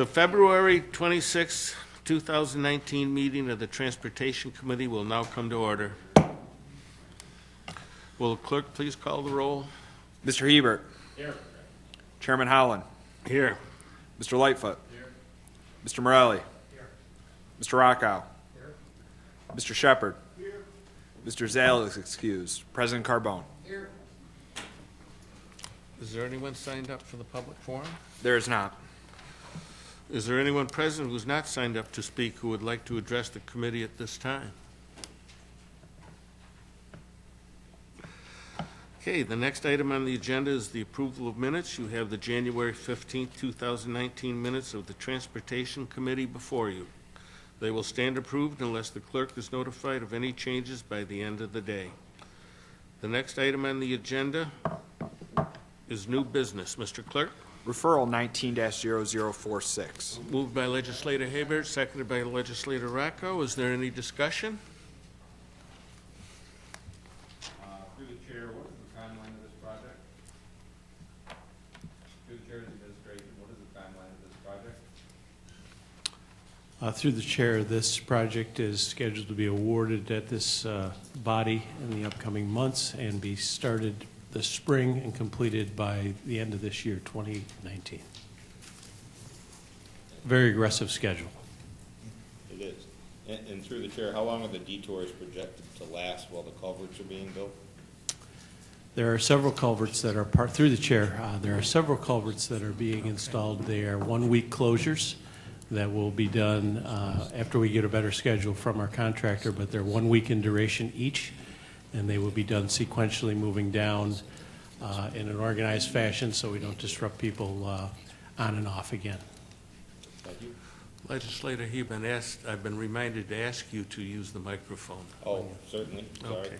The February 26, 2019 meeting of the Transportation Committee will now come to order. Will the clerk please call the roll? Mr. Hebert. Here. Chairman Howland. Here. Mr. Lightfoot. Here. Mr. Morelli. Here. Mr. Rockow. Here. Mr. Shepard. Here. Mr. Zale is excused. President Carbone. Here. Is there anyone signed up for the public forum? There is not. Is there anyone present who's not signed up to speak who would like to address the committee at this time? Okay, the next item on the agenda is the approval of minutes. You have the January 15, 2019 minutes of the Transportation Committee before you. They will stand approved unless the clerk is notified of any changes by the end of the day. The next item on the agenda is new business. Mr. Clerk? Referral 19-0046. Moved by Legislator Hebert, seconded by Legislator Rocco. Is there any discussion? Through the chair, what is the timeline of this project? Through the chair's administration, what is the timeline of this project? Through the chair, this project is scheduled to be awarded at this body in the upcoming months and be started this spring and completed by the end of this year, 2019. Very aggressive schedule. It is. And through the chair, how long are the detours projected to last while the culverts are being built? There are several culverts that are through the chair. There are several culverts that are being installed. They are 1-week closures that will be done after we get a better schedule from our contractor, but they're 1 week in duration each, and they will be done sequentially moving down in an organized fashion so we don't disrupt people on and off again. Thank you. Legislator Hebert, I've been reminded to ask you to use the microphone. Oh, certainly. Sorry. Okay.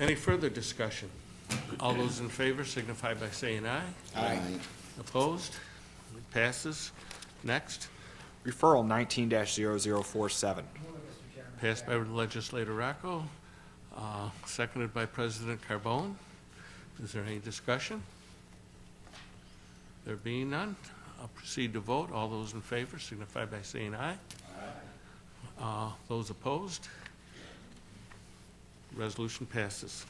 Any further discussion? All those in favor signify by saying aye. Aye. Opposed? It passes. Next. Referral 19-0047. Passed by Legislator Rocco, seconded by President Carbone. Is there any discussion? There being none, I'll proceed to vote. All those in favor signify by saying aye. Aye. Those opposed? Resolution passes.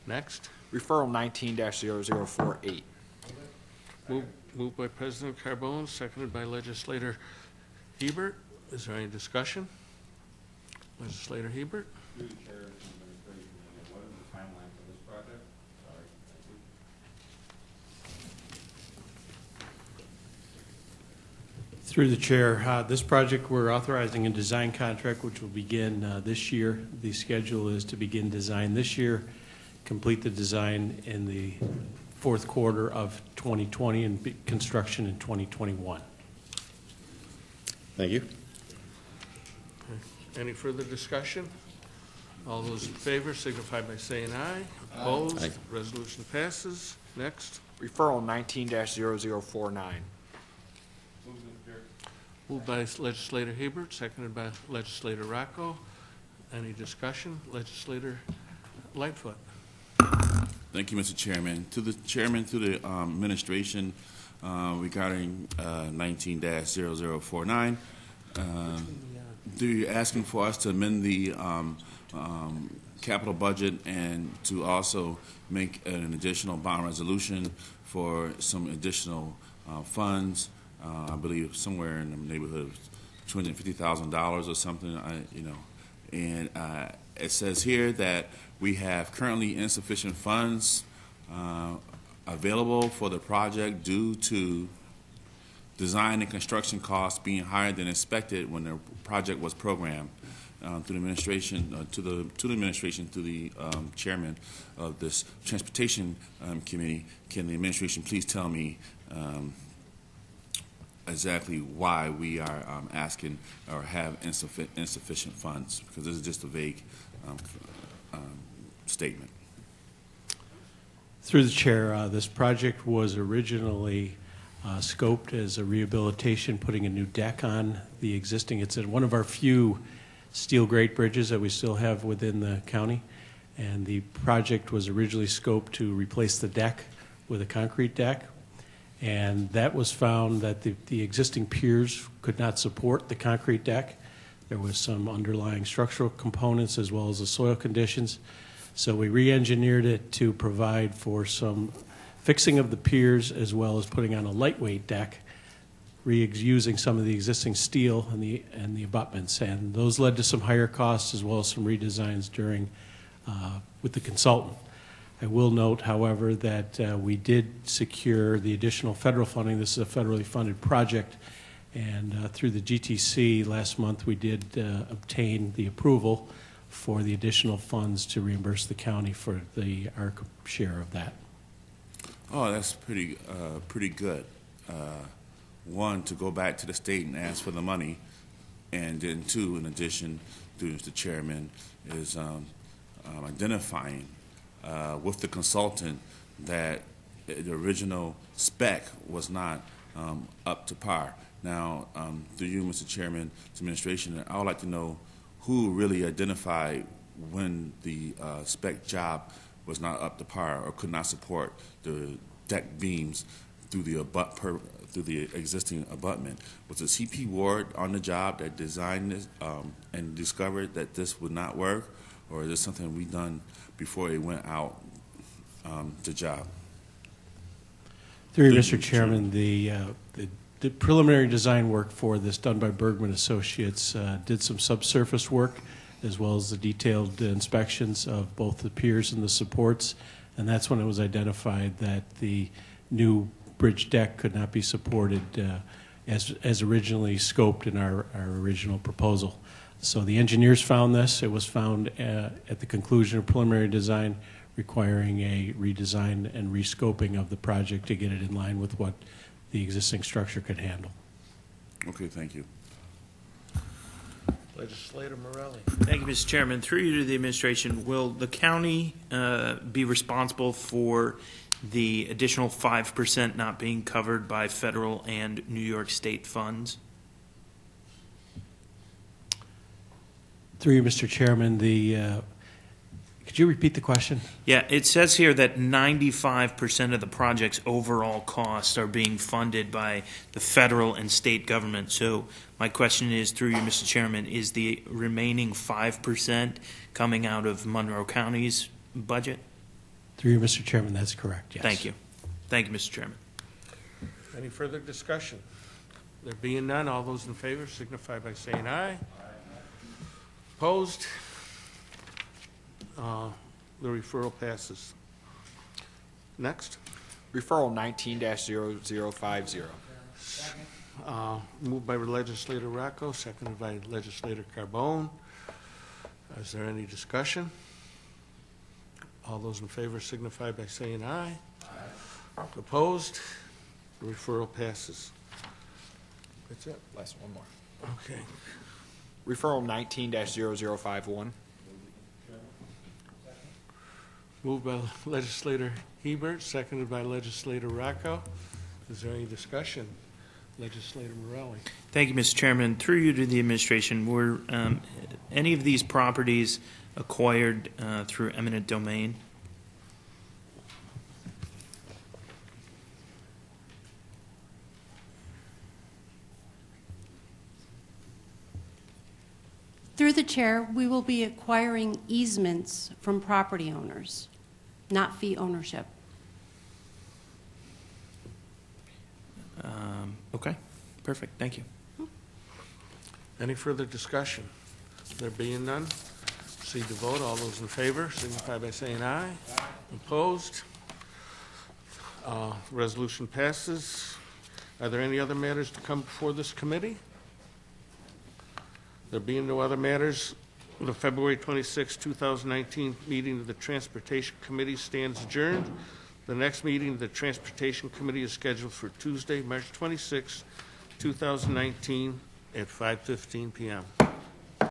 Next. Referral 19-0048. Moved by President Carbone, seconded by Legislator Hebert. Is there any discussion? Legislator Hebert? Through the chair and administration, what is the timeline for this project? Sorry. Thank you. Through the chair, this project we're authorizing a design contract which will begin this year. The schedule is to begin design this year, complete the design in the fourth quarter of 2020, and construction in 2021. Thank you. Any further discussion? All those in favor signify by saying aye. Opposed? Aye. Resolution passes. Next. Referral 19-0049. Moved by Legislator Hebert, seconded by Legislator Rocco. Any discussion? Legislator Lightfoot. Thank you, Mr. Chairman. To the Chairman, to the administration regarding 19-0049, you're asking for us to amend the capital budget and to also make an additional bond resolution for some additional funds. I believe somewhere in the neighborhood of $250,000 or something. And it says here that we have currently insufficient funds available for the project due to design and construction costs being higher than expected when the project was programmed. To the administration, to the chairman of this transportation committee, can the administration please tell me exactly why we are asking or have insufficient funds? Because this is just a vague statement. Through the chair, this project was originally scoped as a rehabilitation, putting a new deck on the existing. It's one of our few steel grate bridges that we still have within the county, and the project was originally scoped to replace the deck with a concrete deck, And that was found that the existing piers could not support the concrete deck. There was some underlying structural components as well as the soil conditions. So we re-engineered it to provide for some fixing of the piers as well as putting on a lightweight deck, reusing some of the existing steel and the abutments. And those led to some higher costs as well as some redesigns with the consultant. I will note, however, that we did secure the additional federal funding. This is a federally funded project, and through the GTC last month we did obtain the approval for the additional funds to reimburse the county for our share of that. Oh, that's pretty good. One, to go back to the state and ask for the money, and then two, in addition, through Mr. Chairman, is identifying with the consultant that the original spec was not up to par. Now, through you, Mr. Chairman, to administration, I would like to know who really identified when the spec job was not up to par or could not support the deck beams through the existing abutment. Was it CP Ward on the job that designed this and discovered that this would not work, or is this something we done before it went out to job? Through you, Mr. Chairman, the preliminary design work for this done by Bergman Associates did some subsurface work as well as the detailed inspections of both the piers and the supports, and that's when it was identified that the new bridge deck could not be supported as originally scoped in our original proposal. So the engineers found this. It was found at the conclusion of preliminary design, requiring a redesign and rescoping of the project to get it in line with what the existing structure could handle. Okay, thank you. Legislator Morelli. Thank you, Mr. Chairman. Through you to the administration, will the county be responsible for the additional 5% not being covered by federal and New York State funds? Through you, Mr. Chairman, could you repeat the question? Yeah, it says here that 95% of the project's overall costs are being funded by the federal and state government. So my question is, through you, Mr. Chairman, is the remaining 5% coming out of Monroe County's budget? Through you, Mr. Chairman, that's correct, yes. Thank you. Thank you, Mr. Chairman. Any further discussion? There being none, all those in favor signify by saying aye. Opposed? The referral passes. Next. Referral 19-0050. Moved by Legislator Rocco, seconded by Legislator Carbone. Is there any discussion? All those in favor signify by saying aye. Aye. Opposed? The referral passes. That's it. Last one more. Okay. Referral 19-0051. Moved by Legislator Hebert, seconded by Legislator Rocco. Is there any discussion? Legislator Morelli. Thank you, Mr. Chairman. Through you to the administration, were any of these properties acquired through eminent domain? Through the chair, we will be acquiring easements from property owners, not fee ownership. Okay, perfect. Thank you. Any further discussion? There being none, proceed to vote. All those in favor signify by saying aye. Aye. Opposed? Resolution passes. Are there any other matters to come before this committee? There being no other matters, the February 26, 2019 meeting of the Transportation Committee stands adjourned. The next meeting of the Transportation Committee is scheduled for Tuesday, March 26, 2019 at 5:15 p.m.